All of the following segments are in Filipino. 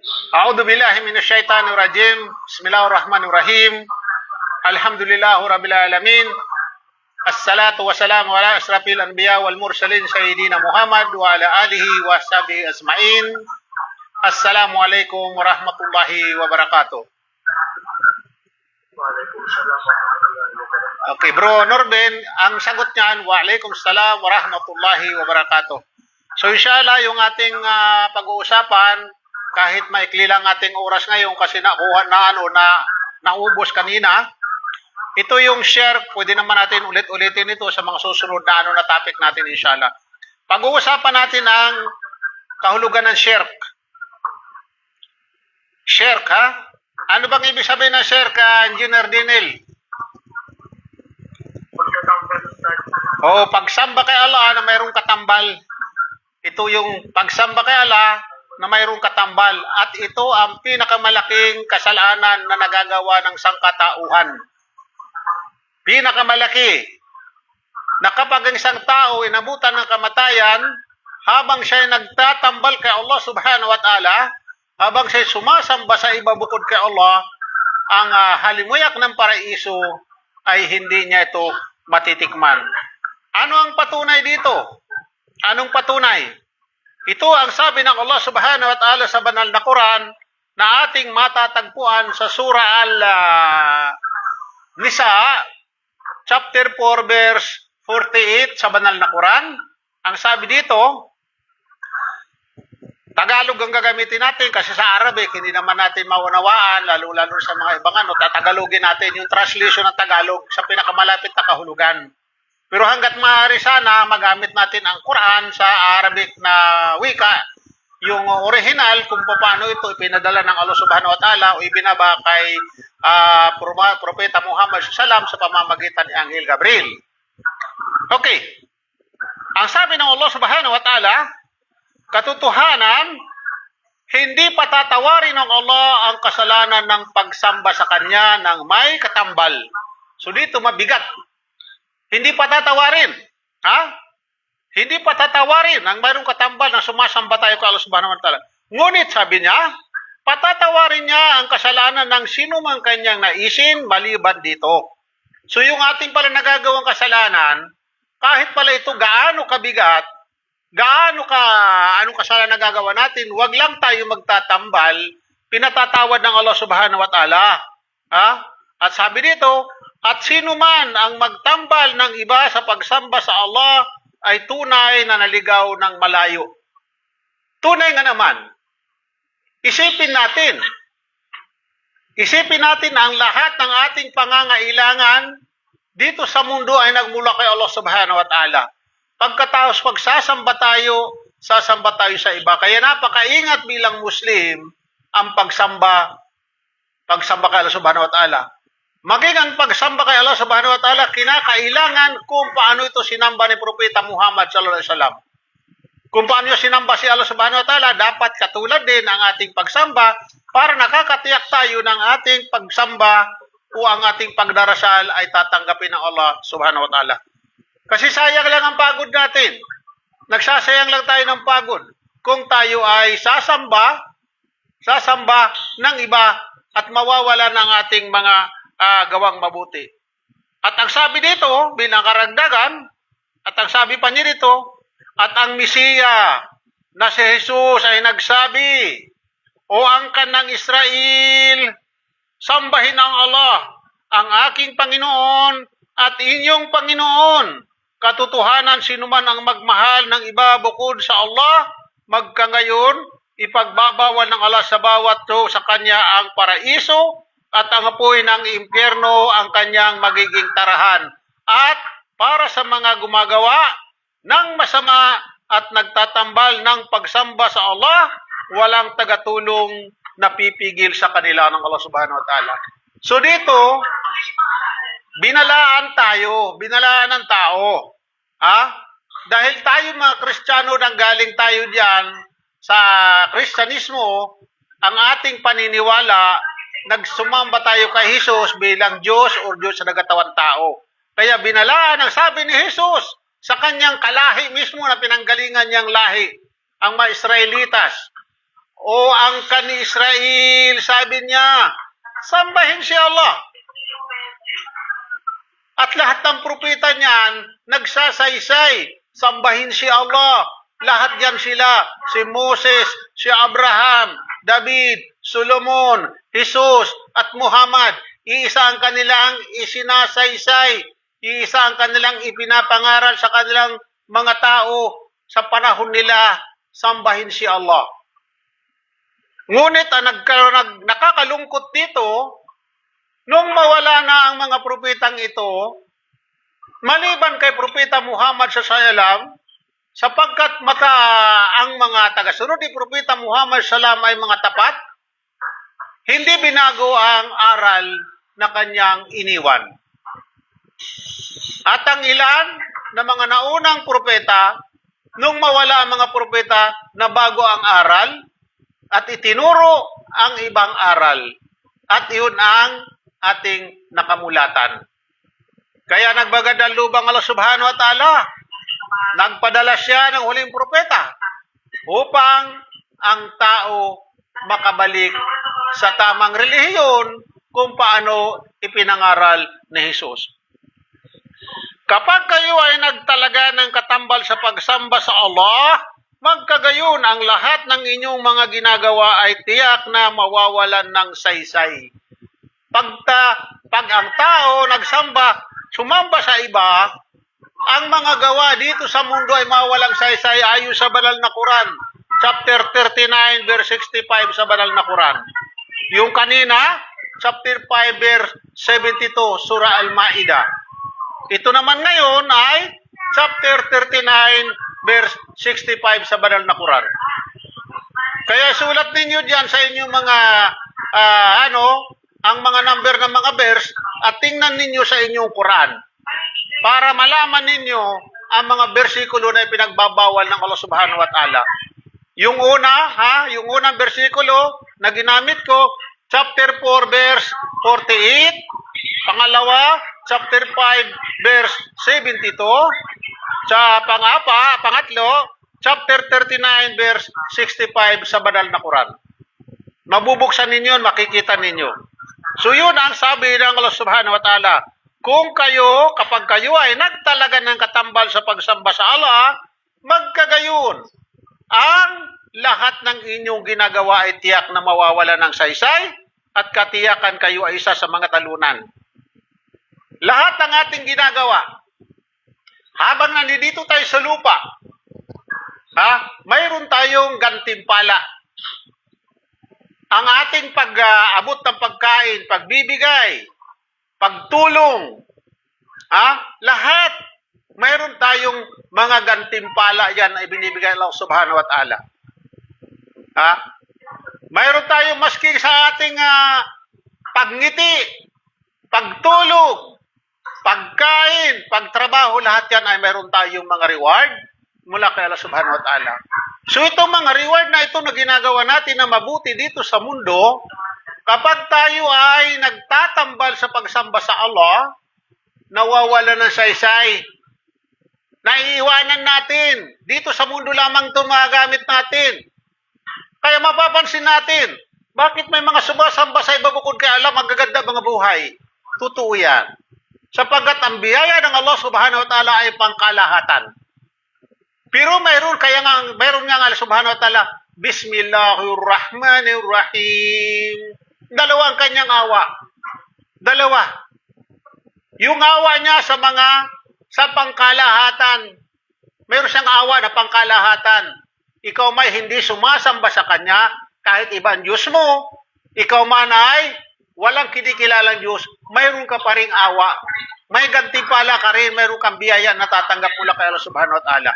A'udzu billahi minasyaitonir rajim. Bismillahirrahmanirrahim. Alhamdulillahu rabbil alamin. Assalatu wassalamu ala asrafil anbiya wal mursalin sayyidina Muhammad wa ala alihi wa sahbihi ajmain. Assalamualaikum warahmatullahi wabarakatuh. Waalaikumsalam warahmatullahi wabarakatuh. Okay, Bro Norben, ang sagot niyan, Waalaikumsalam warahmatullahi wabarakatuh. So inshallah, yung ating pag-uusapan, kahit maikli lang ating oras ngayon kasi nakuha na naubos kanina, ito yung share, pwede naman natin ulit-ulitin ito sa mga susunod na topic natin inshallah. Pag-uusapan natin ang kahulugan ng shirk. Shirk, ha? Ano bang ibig sabihin ng shirk, Engineer Dinil? Pagkatambal Pagsamba kay Allah na mayroong katambal. Ito yung pagsamba kay Allah na mayroong katambal. At ito ang pinakamalaking kasalanan na nagagawa ng sangkatauhan. Pinakamalaki na kapag ang isang tao inabutan ng kamatayan, habang siya nagtatambal kay Allah subhanahu wa ta'ala, habang siya sumasamba sa iba bukod kay Allah, ang halimuyak ng paraiso ay hindi niya ito matitikman. Ano ang patunay dito? Anong patunay? Ito ang sabi ng Allah subhanahu wa ta'ala sa banal na Quran na ating matatagpuan sa Surah Al-Nisa, chapter 4, verse 48 sa banal na Quran. Ang sabi dito, Tagalog ang gagamitin natin kasi sa Arabic hindi naman natin maunawaan, lalo-lalo sa mga ibang tatagalogin natin yung translation ng Tagalog sa pinakamalapit na kahulugan. Pero hanggat maaari sana magamit natin ang Quran sa Arabic na wika, yung original kung paano ito ipinadala ng Allah subhanahu wa ta'ala o ibinaba kay Propeta Muhammad sallam sa pamamagitan ni Anghel Gabriel. Okay. Ang sabi ng Allah subhanahu wa ta'ala, katotohanan, hindi patatawarin ng Allah ang kasalanan ng pagsamba sa Kanya ng may katambal. So dito mabigat. Hindi patatawarin. Ha? Hindi patatawarin ang mayroong katambal na sumasamba tayo kay Allah subhanahu wa ta'ala. Ngunit sabi niya, patatawarin niya ang kasalanan ng sino mang kanyang naisin maliban dito. So yung ating pala nagagawang kasalanan, kahit pala ito gaano kabigat, anong kasalanan nagagawa natin, wag lang tayo magtatambal, pinatatawad ng Allah subhanahu wa ta'ala. Ha? At sabi dito, at sino man ang magtambal ng iba sa pagsamba sa Allah ay tunay na naligaw ng malayo. Tunay nga naman. Isipin natin ang lahat ng ating pangangailangan dito sa mundo ay nagmula kay Allah subhanahu wa ta'ala. Pagkatapos sasamba tayo sa iba. Kaya napakaingat bilang Muslim ang pagsamba kay Allah subhanahu wa ta'ala. Maging ang pagsamba kay Allah subhanahu wa ta'ala, kinakailangan kung paano ito sinamba ni Propeta Muhammad sallallahu alaihi wasallam. Kung paano sinamba si Allah subhanahu wa ta'ala, dapat katulad din ang ating pagsamba para nakakatiyak tayo ng ating pagsamba o ang ating pagdarasal ay tatanggapin ng Allah subhanahu wa ta'ala. Kasi sayang lang ang pagod natin. Nagsasayang lang tayo ng pagod kung tayo ay sasamba ng iba at mawawala ng ating mga gawang mabuti. At ang sabi dito, bilang karagdagan, at ang sabi pa niya dito, at ang Mesiya na si Jesus ay nagsabi, O angkan ng Israel, sambahin ang Allah, ang aking Panginoon at inyong Panginoon. Katotohanan, sinuman ang magmahal ng iba bukod sa Allah, magkangayon, ipagbabawal ng Allah sa bawat sa kanya ang paraiso, at ang apoy ng impyerno ang kanyang magiging tarahan. At para sa mga gumagawa ng masama at nagtatambal ng pagsamba sa Allah, walang tagatulong na pipigil sa kanila ng Allah subhanahu wa ta'ala. So dito, binalaan ng tao. Ha? Dahil tayo mga Kristiyano nang galing tayo diyan sa Kristyanismo, ang ating paniniwala, nagsumamba tayo kay Jesus bilang Diyos o Diyos sa nagatawan tao. Kaya binalaan ang sabi ni Jesus sa kanyang kalahi mismo na pinanggalingan niyang lahi, ang mga Israelitas. O angkan ni Israel, sabi niya, sambahin si Allah. At lahat ng propeta niyan, nagsasaysay, sambahin si Allah. Lahat yan sila, si Moses, si Abraham, David, Solomon, Jesus, at Muhammad. Iisa ang kanilang isinasaysay, iisa ang kanilang ipinapangaral sa kanilang mga tao sa panahon nila, sambahin si Allah. Ngunit ang nakakalungkot dito, nung mawala na ang mga propetang ito, maliban kay Propeta Muhammad SAW, sapagkat ang mga tagasunod ni Propeta Muhammad SAW ay mga tapat, hindi binago ang aral na kanyang iniwan. At ang ilan na mga naunang propeta, nung mawala ang mga propeta, nabago ang aral at itinuro ang ibang aral. At iyon ang ating nakamulatan. Kaya nagbagad ang lubang Allah Subhanahu wa Ta'ala, nagpadala siya ng huling propeta upang ang tao makabalik sa tamang relihiyon kung paano ipinangaral ni Jesus. Kapag kayo ay nagtalaga ng katambal sa pagsamba sa Allah, magkagayon ang lahat ng inyong mga ginagawa ay tiyak na mawawalan ng saysay. Pag ang tao nagsamba, sumamba sa iba, ang mga gawa dito sa mundo ay mawawalang saysay ayon sa banal na Quran. Chapter 39, verse 65 sa banal na Quran. Yung kanina, chapter 5, verse 72, Surah Al-Ma'idah. Ito naman ngayon ay chapter 39, verse 65 sa banal na Quran. Kaya sulat ninyo diyan sa inyong mga ang mga number ng mga verse at tingnan ninyo sa inyong Quran para malaman ninyo ang mga bersikulo na ipinagbabawal ng Allah Subhanahu wa Ta'ala. Yung unang bersikulo na ginamit ko, chapter 4 verse 48, pangalawa, chapter 5 verse 72, sa pangatlo, chapter 39 verse 65 sa banal na Quran. Mabubuksan ninyo, makikita ninyo. So yun ang sabi ng Allah Subhanahu wa Ta'ala. Kapag kayo ay nagtalaga ng katambal sa pagsamba sa Allah, magkagayon. Ang lahat ng inyong ginagawa ay tiyak na mawawala ng saysay at katiyakan kayo ay isa sa mga talunan. Lahat ng ating ginagawa, habang nandito tayo sa lupa, mayroon tayong gantimpala. Ang ating pag-abot ng pagkain, pagbibigay, pagtulong, lahat, mayroon tayong mga gantimpala yan na ibinibigay Allah Subhanahu wa Ta'ala. Mayroon tayong maski sa ating pagngiti, pagtulog, pagkain, pagtrabaho, lahat yan ay mayroon tayong mga reward mula kay Allah Subhanahu wa Ta'ala. So itong mga reward na ito na ginagawa natin na mabuti dito sa mundo, kapag tayo ay nagtatambal sa pagsamba sa Allah, nawawala ng saysay. Naiiwanan natin. Dito sa mundo lamang ito magagamit natin. Kaya mapapansin natin, bakit may mga sumasamba sa iba bukod kay Allah, magaganda mga buhay? Totoo yan. Sapagkat ang biyaya ng Allah Subhanahu wa Ta'ala ay pangkalahatan. Pero mayroon nga Allah Subhanahu wa Ta'ala, Bismillahirrahmanirrahim. Dalawang kanyang awa. Dalawa. Yung awa niya sa pangkalahatan. Mayroon siyang awa na pangkalahatan. Ikaw may hindi sumasamba sa kanya, kahit ibang Diyos mo, ikaw man ay walang kinikilalang Diyos, mayroon ka pa ring awa. May gantimpala ka rin, mayroon kang biyaya na tatanggap mula kay Allah Subhanahu wa Ta'ala.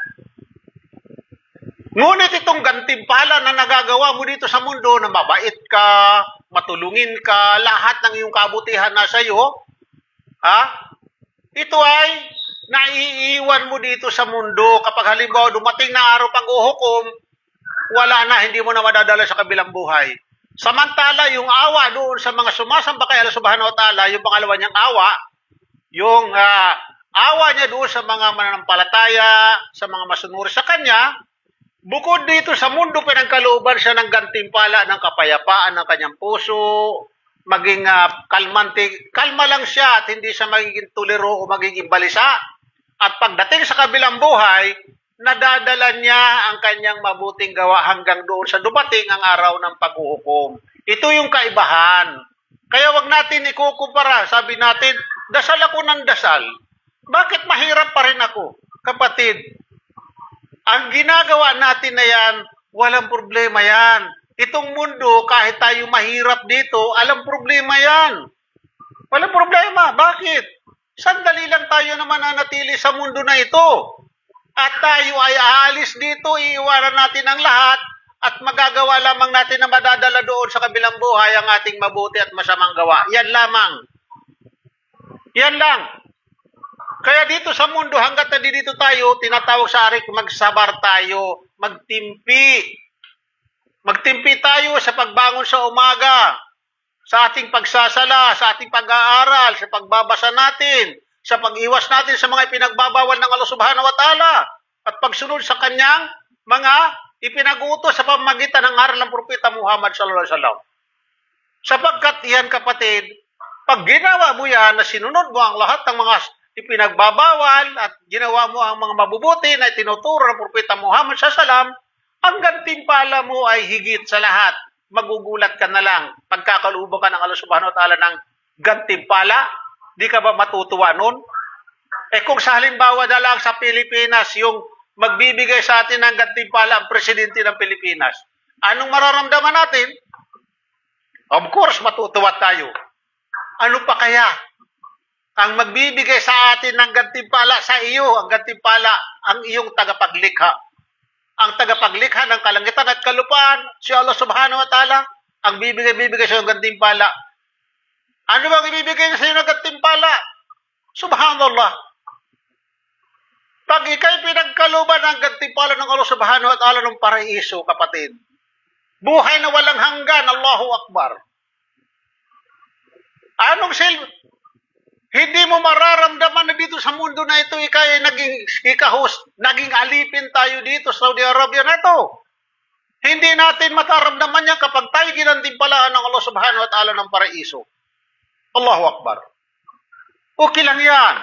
Ngunit itong gantimpala na nagagawa mo dito sa mundo, na mabait ka, matulungin ka, lahat ng iyong kabutihan na sa iyo, ito ay naiiwan mo dito sa mundo. Kapag halimbawa dumating na araw pag-uhukom, wala na, hindi mo na madadala sa kabilang buhay. Samantala, yung awa doon sa mga sumasamba kay Allah Subhanahu wa Ta'ala, yung pangalawa niyang awa, yung awa niya doon sa mga mananampalataya, sa mga masunuri sa Kanya, Bukod dito sa mundo, pinagkalooban siya ng gantimpala ng kapayapaan ng kanyang puso, maging kalmante, kalma lang siya at hindi siya magiging tuliro o magiging balisa. At pagdating sa kabilang buhay, nadadala niya ang kanyang mabuting gawa hanggang doon sa dumating ang araw ng paghuhukom. Ito yung kaibahan. Kaya wag natin ikukumpara. Sabi natin, dasal ako ng dasal. Bakit mahirap pa rin ako? Kapatid, ang ginagawa natin na yan, walang problema yan. Itong mundo, kahit tayo mahirap dito, alam problema yan. Walang problema. Bakit? Sandali lang tayo naman nanatili sa mundo na ito. At tayo ay aalis dito, iiwanan natin ang lahat at magagawa lamang natin na madadala doon sa kabilang buhay ang ating mabuti at masamang gawa. Yan lamang. Yan lang. Kaya dito sa mundo, hanggat nandito tayo, tinatawag sa arik, magsabar tayo, magtimpi. Magtimpi tayo sa pagbangon sa umaga, sa ating pagsasala, sa ating pag-aaral, sa pagbabasa natin, sa pag-iwas natin sa mga ipinagbabawal ng Allah Subhanahu wa Ta'ala, at pagsunod sa kanyang mga ipinag-utos sa pamamagitan ng aral ng Propeta Muhammad sallallahu alaihi wasallam. Sapagkat yan, kapatid, pag ginawa mo yan na sinunod mo ang lahat ng mga ipinagbabawal at ginawa mo ang mga mabubuti na tinuturo ng Propeta Muhammad sallallahu alaihi wasallam, ang gantimpala mo ay higit sa lahat. Magugulat ka na lang pagkakalubong ka ng Allah Subhanahu wa Ta'ala ng gantimpala. Di ka ba matutuwa nun? Kung sa halimbawa na lang sa Pilipinas, yung magbibigay sa atin ng gantimpala ang presidente ng Pilipinas, anong mararamdaman natin? Of course, matutuwa tayo. Ano pa kaya? Ang magbibigay sa atin ng gantimpala sa iyo, ang gantimpala, ang iyong tagapaglikha. Ang tagapaglikha ng kalangitan at kalupaan, si Allah Subhanahu wa Ta'ala, ang bibigay sa iyo ng gantimpala. Ano bang ibibigay sa iyo ng gantimpala? Subhanallah. Pag ikay pinagkaluban ng gantimpala ng Allah Subhanahu wa Ta'ala ng paraiso, kapatid, buhay na walang hanggan, Allahu Akbar. Anong hindi mo mararamdaman na dito sa mundo na ito, ikay naging alipin tayo dito sa Saudi Arabia na ito. Hindi natin mataramdaman yan kapag tayo ginantimpalaan ng Allah Subhanahu wa Ta'ala ng paraiso. Allahu Akbar. Okay lang yan.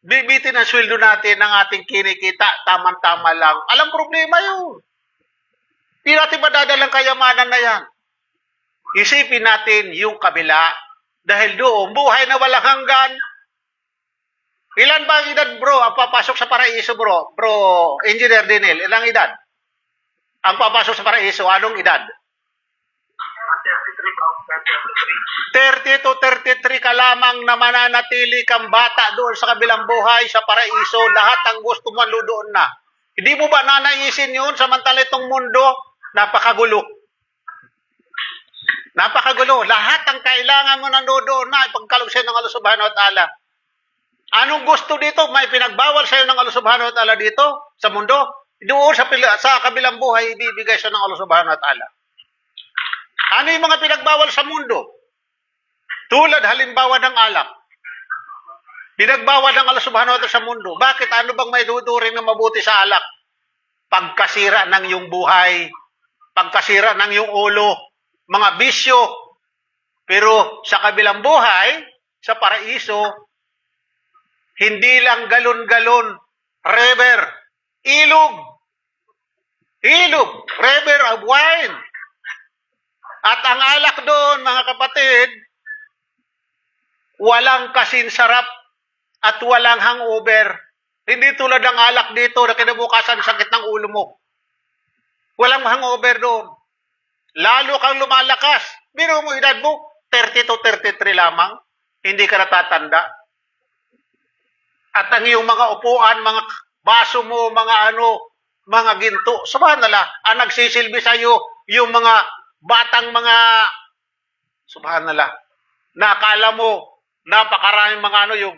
Bibitin ang sweldo natin ng ating kinikita, tama-tama lang. Alam problema yun. Hindi natin madadalang kayamanan na yan. Isipin natin yung kabila. Dahil doon, buhay na walang hanggan. Ilan ba ang edad, bro, ang papasok sa paraiso, bro? Bro, Engineer Dinil, ilang edad? Ang papasok sa paraiso, anong edad? 30 to 33 ka lamang na mananatili kang bata doon sa kabilang buhay, sa paraiso. Lahat ang gusto mo doon na. Hindi mo ba nanaisin yun samantala itong mundo? Napakagulo. Napakagulo. Lahat ang kailangan mo nandoon na ipagkalog sa'yo ng Allah Subhanahu wa Ta'ala. Anong gusto dito? May pinagbawal sa'yo ng Allah Subhanahu wa Ta'ala dito sa mundo? Doon sa kabilang buhay, ibibigay siya ng Allah Subhanahu wa Ta'ala. Ano yung mga pinagbawal sa mundo? Tulad halimbawa ng alak. Pinagbawal ng Allah Subhanahu wa Ta'ala sa mundo. Bakit? Ano bang may tuturing na mabuti sa alak? Pagkasira ng iyong buhay, pagkasira ng iyong ulo, mga bisyo. Pero sa kabilang buhay, sa paraiso, hindi lang galon-galon, river, ilog, river of wine. At ang alak doon, mga kapatid, walang kasinsarap at walang hangover. Hindi tulad ng alak dito na kinabukasan sakit ng ulo mo. Walang hangover doon. Lalo kang lumalakas. Biro mo, edad mo, 30 to 33 lamang. Hindi ka natatanda. At ang iyong mga upuan, mga baso mo, mga ginto, subhanallah, ang nagsisilbi sa iyo, yung mga batang mga, subhanallah, nakala mo, napakaraming mga yung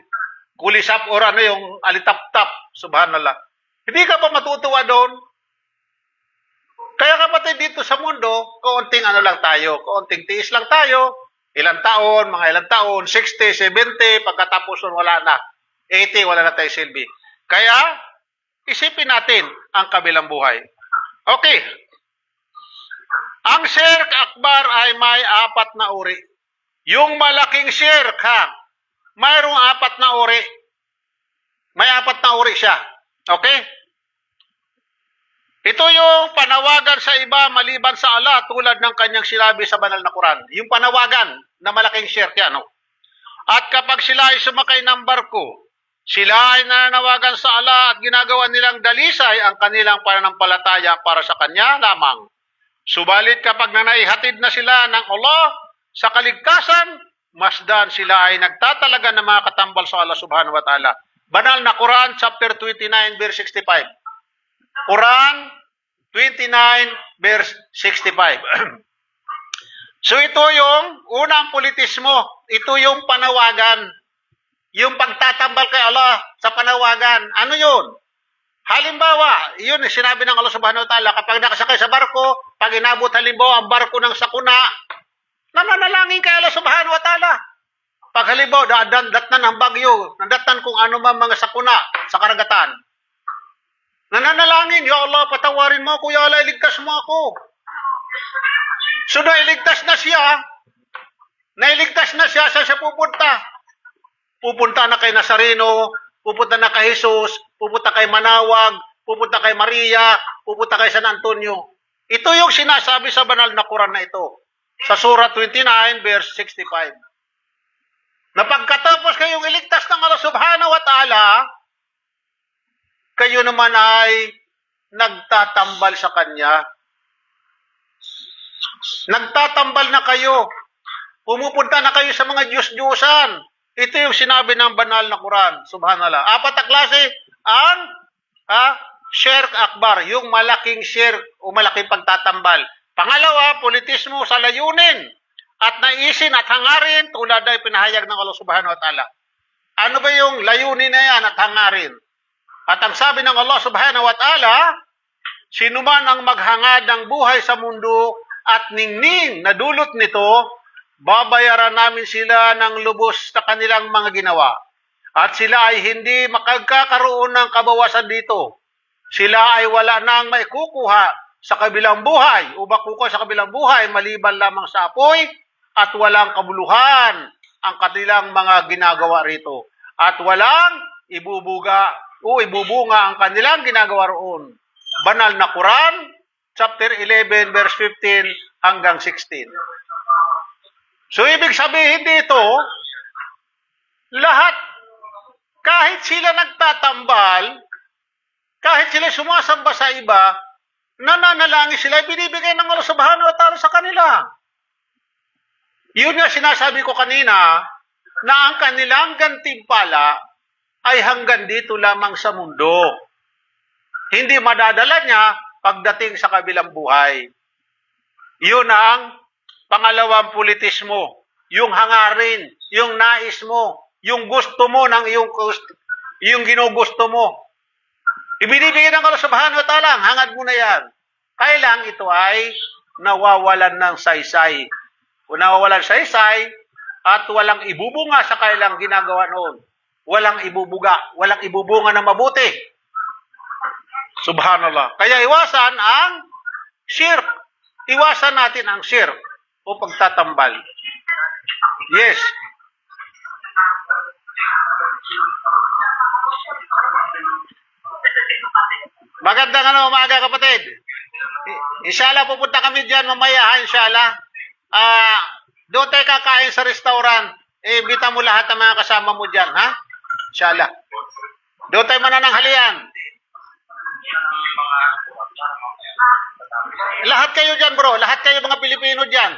kulisap or yung alitap-tap, subhanallah. Hindi ka ba matutuwa doon? Kaya kapatid, dito sa mundo, kaunting lang tayo, kaunting tiis lang tayo, ilang taon, 60, 70, pagkatapos wala na. 80, wala na tayo silbi. Kaya, isipin natin ang kabilang buhay. Okay. Ang shirk akbar ay may 4 na uri. Yung malaking shirk, mayroong 4 na uri. May 4 na uri siya. Okay? Ito yung panawagan sa iba maliban sa Allah tulad ng kanyang sinabi sa banal na Quran. Yung panawagan na malaking shirk yan. No? At kapag sila ay sumakay ng barko, sila ay nananawagan sa Allah at ginagawa nilang dalisay ang kanilang pananampalataya para sa Kanya lamang. Subalit kapag nanaihatid na sila ng Allah sa kaligtasan, masdan sila ay nagtatalaga ng mga katambal sa Allah subhanahu wa ta'ala. Banal na Quran, chapter 29, verse 65. Quran 29, verse 65. So ito yung unang politismo. Ito yung panawagan. Yung pagtatambal kay Allah sa panawagan. Ano yun? Halimbawa, yun sinabi ng Allah subhanahu wa ta'ala, kapag nakasakay sa barko, pag inabot halimbawa ang barko ng sakuna, nananalangin kay Allah subhanahu wa ta'ala. Pag halimbawa, datnan ng bagyo, nadatnan kung ano man mga sakuna sa karagatan. Nananalangin, Ya Allah, patawarin mo ako, Ya Allah, iligtas mo ako. So, nailigtas na siya, saan siya pupunta? Pupunta na kay Nazareno, pupunta na kay Jesus, pupunta kay Manawag, pupunta kay Maria, pupunta kay San Antonio. Ito yung sinasabi sa banal na Quran na ito. Sa Surah 29, verse 65. Na pagkatapos kayong iligtas ng Allah subhanahu wa ta'ala, kayo naman ay nagtatambal sa Kanya. Nagtatambal na kayo. Pumupunta na kayo sa mga Diyos-Diyosan. Ito yung sinabi ng banal na Quran. Subhanallah. 4 na klase ang shirk akbar, yung malaking shirk o malaking pagtatambal. Pangalawa, politismo sa layunin at naisin at hangarin tulad ay pinahayag ng Allah subhanahu wa ta'ala. Ano ba yung layunin na yan at hangarin? At ang sabi ng Allah subhanahu wa ta'ala, sino man ang maghangad ng buhay sa mundo at ningning na dulot nito, babayaran namin sila ng lubos sa kanilang mga ginawa. At sila ay hindi makagkakaroon ng kabawasan dito. Sila ay wala nang maikukuha sa kabilang buhay o makukuha sa kabilang buhay maliban lamang sa apoy at walang kabuluhan ang kanilang mga ginagawa rito. At walang ibubunga ang kanilang ginagawa roon. Banal na Quran, chapter 11, verse 15 hanggang 16. So, ibig sabihin dito, lahat, kahit sila nagtatambal, kahit sila sumasamba sa iba, nananalangin sila, binibigay ng Allah subhanahu wa ta'ala sa kanila. Yun nga sinasabi ko kanina, na ang kanilang gantimpala ay hanggang dito lamang sa mundo. Hindi madadala niya pagdating sa kabilang buhay. Yun ang pangalawang politismo, yung hangarin, yung nais mo, yung gusto mo ng yung ginugusto mo. Ibinibigay ng Allah subhanahu wa ta'ala, hangad mo na yan. Kailang ito ay nawawalan ng saysay. Kung nawawalan saysay at walang ibubunga sa kailang ginagawa noon. Walang ibubunga na mabuti. Subhanallah. Kaya iwasan ang shirk. Iwasan natin ang shirk o pagtatambal. Yes. Magandang umaga kapatid. Inshallah pupunta kami diyan mamaya, inshallah. Doon tayo kakain sa restaurant. Imbita mo lahat ng mga kasama mo diyan, ha? Inshallah. Doon tayo manananghalian. Lahat kayo diyan, bro. Lahat kayo mga Pilipino diyan.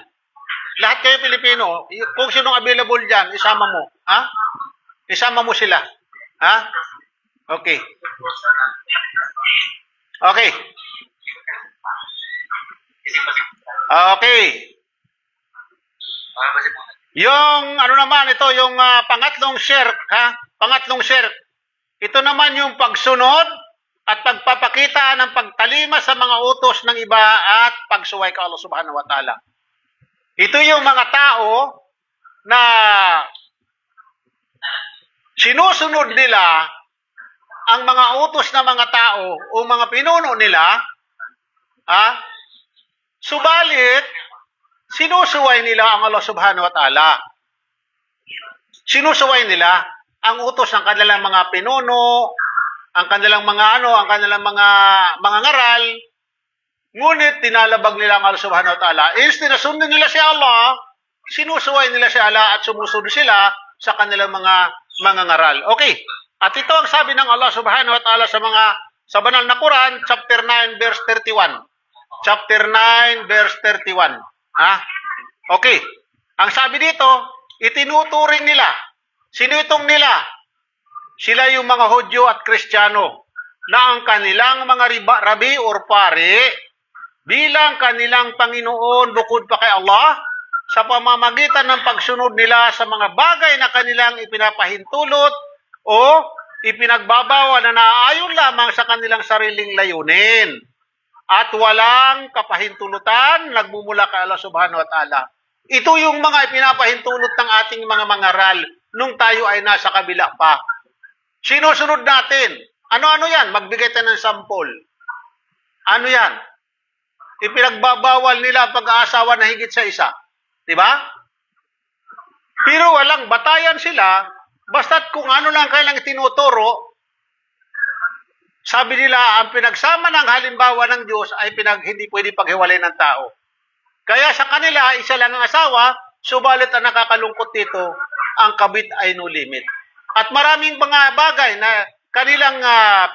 Lahat kayo Pilipino. Kung sinong available diyan, isama mo, ha? Isama mo sila. Ha? Okay. Okay. Okay. Yung naman ito, yung pangatlong shirk, ha? Pangatlong shirk. Ito naman yung pagsunod at pagpapakita ng pagtalima sa mga utos ng iba at pagsuway kay Allah subhanahu wa ta'ala. Ito yung mga tao na sinusunod nila ang mga utos ng mga tao o mga pinuno nila Ha? Subalit, sinusuway nila ang Allah subhanahu wa ta'ala. Sinusuway nila ang utos ng kanilang mga pinuno, ang kanilang mga ang kanilang mga ngaral, ngunit tinalabag nila ang Allah subhanahu wa ta'ala. Instead na sundin nila si Allah, sinusuway nila si Allah at sumusunod sila sa kanilang mga ngaral. Okay. At ito ang sabi ng Allah subhanahu wa ta'ala sa banal na Quran, chapter 9, verse 31. Chapter 9, verse 31. Ha? Okay. Ang sabi dito, itinuturing nila. Sino itong nila? Sila yung mga Hudyo at Kristiyano na ang kanilang mga rabi or pare bilang kanilang Panginoon bukod pa kay Allah sa pamamagitan ng pagsunod nila sa mga bagay na kanilang ipinapahintulot o ipinagbabawal na naaayon lamang sa kanilang sariling layunin at walang kapahintulutan nagmumula kay Allah subhanahu wa ta'ala. Ito yung mga ipinapahintulot ng ating mga mangaral nung tayo ay nasa kabila pa. Sinusunod natin. Ano-ano yan? Magbigay tayo ng sampol. Ano yan? Ipinagbabawal nila ang pag-aasawa na higit sa isa. Diba? Pero walang batayan sila, basta't kung ano lang kailang itinuturo, sabi nila, ang pinagsama ng halimbawa ng Diyos ay hindi pwede paghiwalay ng tao. Kaya sa kanila, isa lang ang asawa, subalit ang nakakalungkot dito, ang kabit ay no limit. At maraming mga bagay na kanilang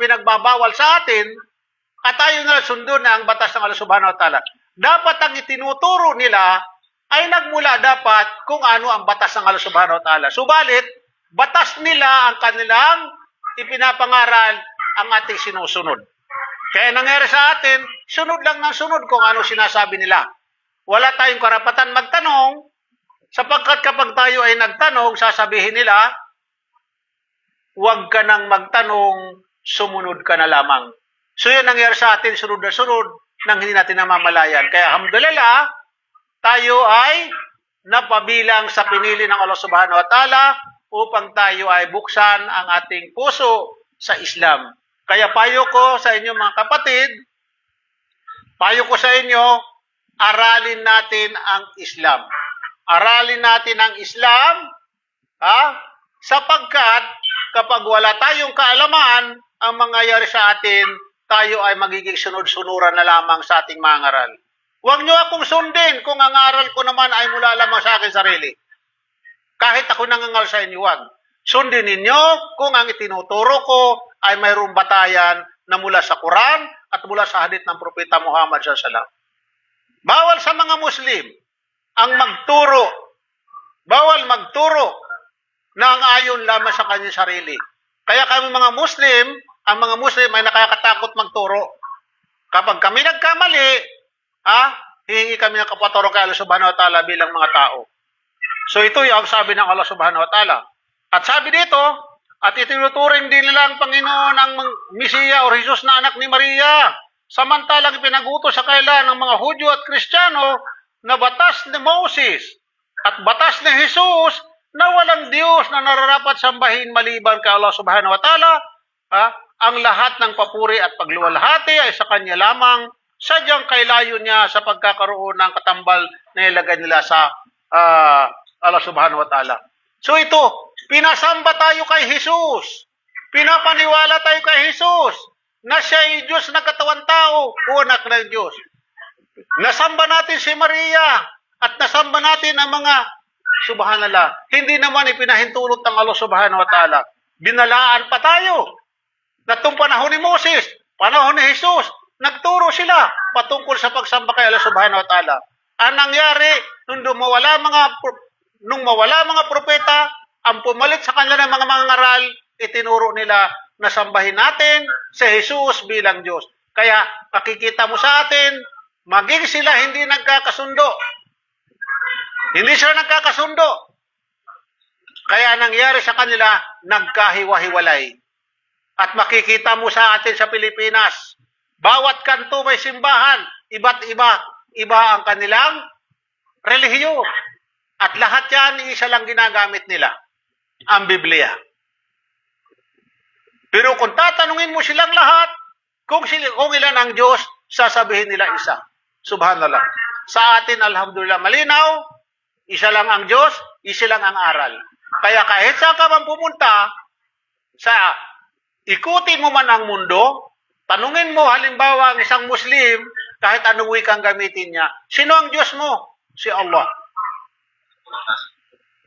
pinagbabawal sa atin, at tayo na sundon na ang batas ng Allah subhanahu wa ta'ala. Dapat ang itinuturo nila ay nagmula dapat kung ano ang batas ng Allah subhanahu wa ta'ala. Subalit, batas nila ang kanilang ipinapangaral ang ating sinusunod. Kaya nangyari sa atin, sunod lang ng sunod kung ano sinasabi nila. Wala tayong karapatan magtanong, sapagkat kapag tayo ay nagtanong, sasabihin nila, huwag ka nang magtanong, sumunod ka na lamang. So yun nangyari sa atin, sunod na sunod, nang hindi natin namamalayan. Kaya alhamdulillah, tayo ay napabilang sa pinili ng Allah subhanahu wa ta'ala upang tayo ay buksan ang ating puso sa Islam. Kaya payo ko sa inyo mga kapatid, payo ko sa inyo, aralin natin ang Islam. Aralin natin ang Islam, sapagkat kapag wala tayong kaalaman ang mangyayari sa atin, tayo ay magiging sunod-sunuran na lamang sa ating mga ngaral. Huwag nyo akong sundin kung ang aral ko naman ay mula lamang sa akin sarili. Kahit ako nangangal sa inyo, huwag. Sundin ninyo kung ang itinuturo ko ay mayroong batayan na mula sa Quran at mula sa hadith ng Propeta Muhammad SAW. Bawal sa mga Muslim ang magturo. Bawal magturo na ang ayon lamang sa kanyang sarili. Kaya kami mga Muslim, ang mga Muslim ay nakakatakot magturo. Kapag kami nagkamali, hihingi kami ng kapatawaran kay Allah subhanahu wa ta'ala bilang mga tao. So ito yung sabi ng Allah subhanahu wa ta'ala. At sabi dito, at itinuturing din nila ang Panginoon ang Mesiya o Jesus na anak ni Maria. Samantalang ipinagutos sa kailan ng mga Hudyo at Kristiyano na batas ni Moses at batas ni Jesus na walang Diyos na nararapat sambahin maliban kay Allah subhanahu wa ta'ala, ang lahat ng papuri at pagluwalhati ay sa Kanya lamang, sadyang kailayo niya sa pagkakaroon ng katambal na ilagay nila sa Allah subhanahu wa ta'ala. So ito, pinasamba tayo kay Jesus. Pinapaniwala tayo kay Jesus na siya ay Diyos na katawan tao o anak ng Diyos. Nasamba natin si Maria at nasamba natin ang mga subhanallah. Hindi naman ipinahintulot ng Allah subhanahu wa ta'ala. Binalaan pa tayo. Natong panahon ni Moses, panahon ni Jesus, nagturo sila patungkol sa pagsamba kay Allah subhanahu wa ta'ala. Ang nangyari, nung mawala mga propeta, ang pumalit sa kanila ng mga ngaral, itinuro nila na sambahin natin si Jesus bilang Diyos. Kaya makikita mo sa atin, maging sila hindi nagkakasundo. Hindi sila nagkakasundo. Kaya nangyari sa kanila, nagkahiwa-hiwalay. At makikita mo sa atin sa Pilipinas, bawat kanto may simbahan, iba't iba ang kanilang relihiyon. At lahat yan, isa lang ginagamit nila, ang Biblia. Pero kung tatanungin mo silang lahat, kung ilan ang Diyos, sasabihin nila isa. Subhanallah. Sa atin, alhamdulillah, malinaw, isa lang ang Diyos, isa lang ang aral. Kaya kahit saan ka man pumunta, ikutin mo man ang mundo, tanungin mo halimbawa ang isang Muslim, kahit anong wikang gamitin niya, sino ang Diyos mo? Si Allah.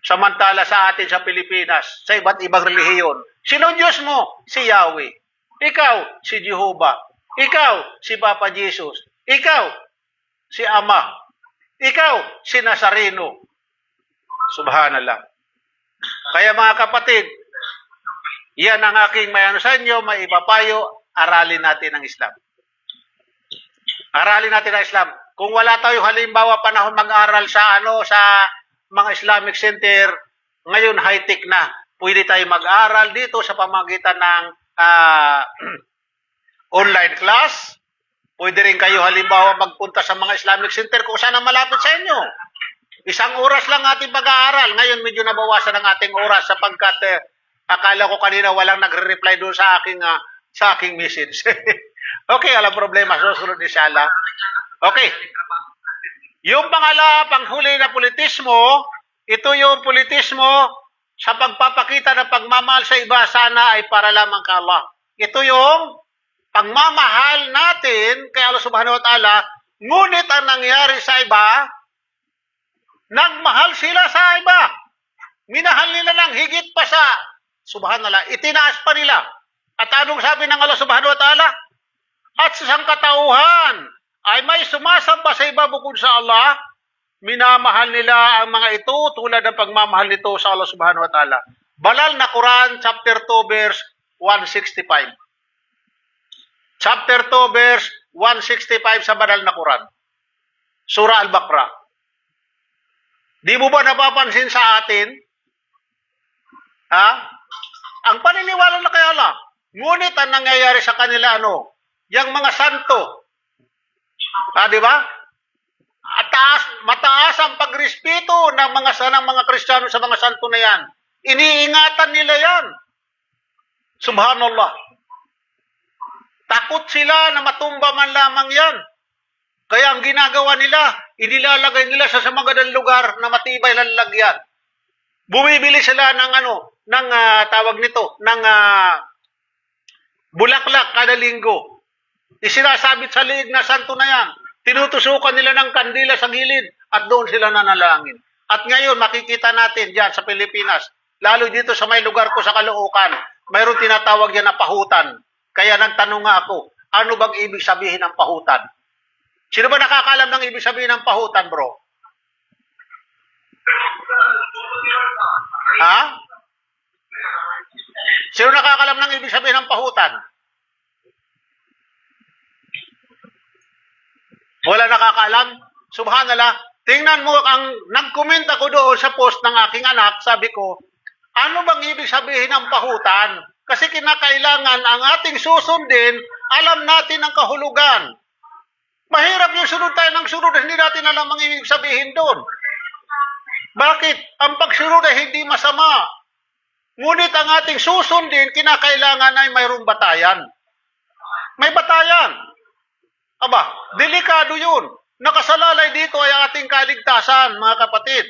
Samantala sa atin sa Pilipinas, sa iba't ibang relihiyon, sino ang Diyos mo? Si Yahweh. Ikaw, si Jehovah. Ikaw, si Papa Jesus. Ikaw, si Ama. Ikaw, si Nazareno. Subhanallah. Kaya mga kapatid, yan ang aking mayano sa inyo, may ipapayo, aralin natin ang Islam. Aralin natin ang Islam. Kung wala tayo halimbawa panahon mag-aral sa mga Islamic Center, ngayon high-tech na. Pwede tayo mag-aral dito sa pamagitan ng online class. Pwede rin kayo halimbawa magpunta sa mga Islamic Center kung saan ang malapit sa inyo. Isang oras lang ating pag-aaral. Ngayon medyo nabawasan ang ating oras sapagkat akala ko kanina walang nagre-reply doon sa aking message. Okay, walang problema. Susunod inshallah. Okay. Yung panghuli na politismo, ito yung politismo sa pagpapakita ng pagmamahal sa iba, sana ay para lamang kay Allah. Ito yung pagmamahal natin kay Allah subhanahu wa ta'ala, ngunit ang nangyari sa iba, nagmahal sila sa iba. Minahal nila ng higit pa sa, subhanallah, itinaas pa nila. At anong sabi ng Allah subhanahu wa ta'ala? At sa sangkatauhan ay may sumasamba sa iba bukod sa Allah, minamahal nila ang mga ito tulad ng pagmamahal nito sa Allah subhanahu wa ta'ala. Banal na Quran, chapter 2, verse 165. Chapter 2, verse 165 sa banal na Quran. Surah Al-Baqarah. Di mo ba napapansin sa atin? Ang paniniwala na kay Allah. Ngunit ang nangyayari sa kanila, yung mga santo. Di ba? Mataas ang pagrespeto ng mga Kristiyano sa mga santo na yan. Iniingatan nila yan. Subhanallah. Takot sila na matumba man lamang yan. Kaya ang ginagawa nila, inilalagay nila sa magandang lugar na matibay lalagyan. Bumibili sila ng bulaklak kada linggo. Isinasabit sa liig na santo na yan. Tinutusukan nila ng kandila sa gilid at doon sila nanalangin. At ngayon makikita natin diyan sa Pilipinas, lalo dito sa may lugar ko sa Caloocan, mayroon tinatawag yan na pahutan. Kaya nagtanong nga ako, ano bang ibig sabihin ng pahutan? Sino ba nakakaalam ng ibig sabihin ng pahutan, bro? Sino nakakaalam ng ibig sabihin ng pahutan? Wala nakakaalam? Subhanallah. Tingnan mo, nag-comment ako doon sa post ng aking anak, sabi ko, ano bang ibig sabihin ng pahutan? Kasi kinakailangan ang ating susundin, alam natin ang kahulugan. Mahirap yung sunod tayo ng sunod, hindi natin alam ang ibig sabihin doon. Bakit? Ang pagsunod ay hindi masama. Ngunit ang ating susundin, kinakailangan ay mayroong batayan. May batayan. Aba, delikado yun. Nakasalalay dito ay ang ating kaligtasan, mga kapatid.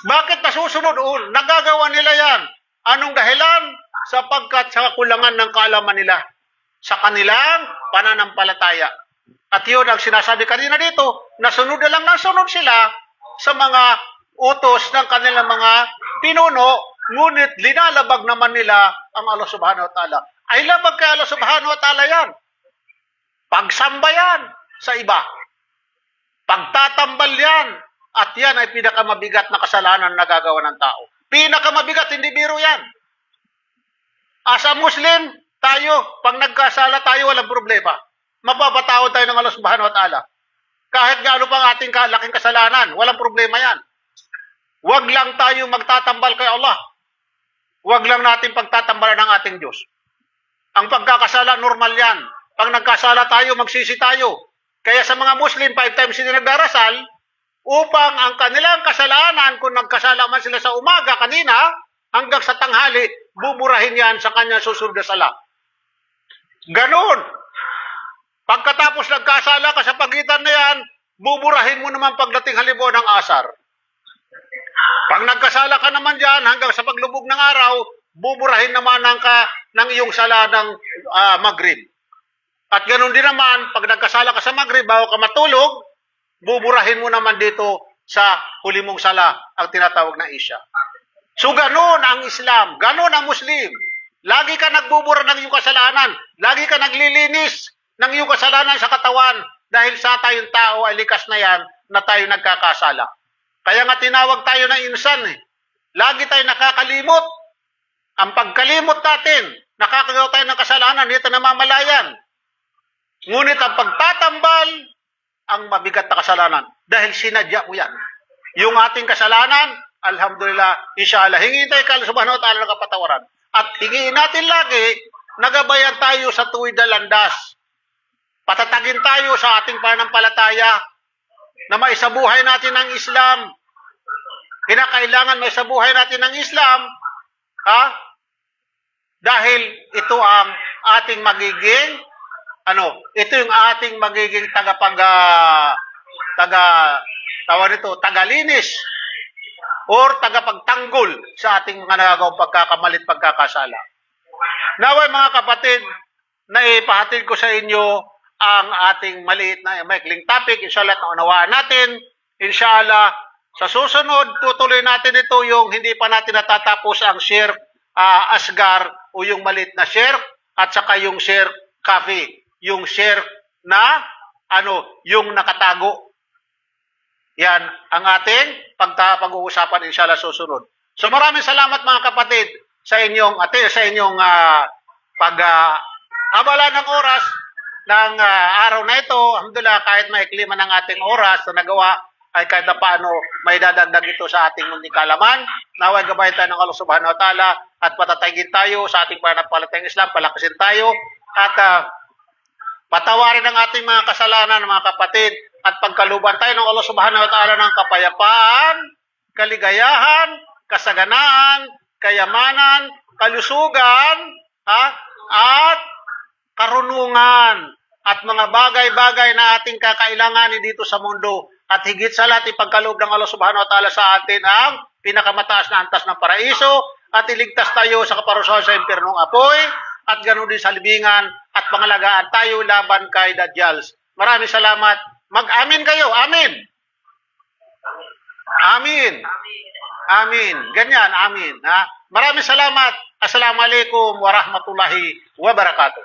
Bakit nasusunod? Nagagawa nila yan. Anong dahilan? Sapagkat sa kakulangan ng kaalaman nila sa kanilang pananampalataya. At yun ang sinasabi kanina dito, nasunod na lang ng sunod sila sa mga utos ng kanilang mga pinuno, ngunit linalabag naman nila ang Allah subhanahu wa ta'ala. Ay labag kay Allah subhanahu wa ta'ala yan. Pagsamba yan sa iba. Pagtatambal yan. At yan ay pinakamabigat na kasalanan na nagagawa ng tao. Pinakamabigat, hindi biro yan. As a Muslim, tayo, pag nagkasala tayo, walang problema. Mapapatawad tayo ng Allah subhanahu wa ta'ala. Kahit gaano pang ating laking kasalanan, walang problema yan. Huwag lang tayo magtatambal kay Allah. Huwag lang natin pagtatambalan ng ating Diyos. Ang pagkakasala, normal yan. Pag nagkasala tayo, magsisi tayo. Kaya sa mga Muslim, 5 times sila nagdarasal, upang ang kanilang kasalanan, kung nagkasala man sila sa umaga kanina, hanggang sa tanghali, buburahin yan sa kanyang susunod na sala. Ganon Pagkatapos nagkasala ka sa pagitan na yan, buburahin mo naman pagdating halimbawa ng asar. Pag nagkasala ka naman dyan, hanggang sa paglubog ng araw, buburahin naman ng iyong sala ng Maghrib. At ganoon din naman, pag nagkasala ka sa Maghrib, bago ka matulog, buburahin mo naman dito sa huli mong sala, ang tinatawag na Isya. So ganoon ang Islam, ganoon ang Muslim. Lagi ka nagbubura ng iyong kasalanan, lagi ka naglilinis ng iyong kasalanan sa katawan, dahil sa tayong tao ay likas na yan na tayo nagkakasala. Kaya nga tinawag tayo ng insan eh. Lagi tayo nakakalimot. Ang pagkalimot natin, nakakagawa tayo ng kasalanan, dito namamalayan. Ngunit ang pagtatambal, ang mabigat na kasalanan. Dahil sinadya mo yan. Yung ating kasalanan, alhamdulillah, inshallah, hingin tayo kay Allah subhanahu wa ta'ala ng kapatawaran. At hingin natin lagi, nagabayan tayo sa tuwid na landas. Patatagin tayo sa ating pananampalataya na maisabuhay natin ang Islam. Kinakailangan maisabuhay natin ang Islam, dahil ito ang ating magiging, ito yung ating magiging tagalinis or tagapagtanggol sa ating mga nagagawang pagkakamalit, pagkakasala. Naway mga kapatid, naipahatid ko sa inyo ang ating maliit na maikling topic. Inshallah, naunawaan natin. Inshallah, sa susunod, tutuloy natin ito yung hindi pa natin natatapos ang shirk asgar o yung maliit na shirk at saka yung shirk kafi. Yung shirk na yung nakatago. Yan ang ating pag-uusapan inshallah susunod. So maraming salamat mga kapatid sa inyong pag-abala ng oras ng araw na ito. Alhamdulillah, kahit maikli man ang ating oras na nagawa, ay kahit na paano may dadagdag ito sa ating munting kalaman. Naway gabayan tayo ng Allah subhanahu wa ta'ala at patatagin tayo sa ating pananampalatayang Islam, palakasin tayo at patawarin ang ating mga kasalanan, mga kapatid, at pagkaluban tayo ng Allah subhanahu wa ta'ala ng kapayapaan, kaligayahan, kasaganaan, kayamanan, kalusugan, at karunungan, at mga bagay-bagay na ating kakailanganin dito sa mundo. At higit sa lahat, ipagkaloob ng Allah subhanahu wa ta'ala sa atin ang pinakamataas na antas ng paraiso, at iligtas tayo sa kaparusahan sa impernong apoy, at ganoon din sa libingan, at pangalagaan tayo laban kay Dajjals. Maraming salamat. Mag-amin kayo. Amin. Amin. Amin. Ganyan. Amin. Maraming salamat. Assalamualaikum warahmatullahi wabarakatuh.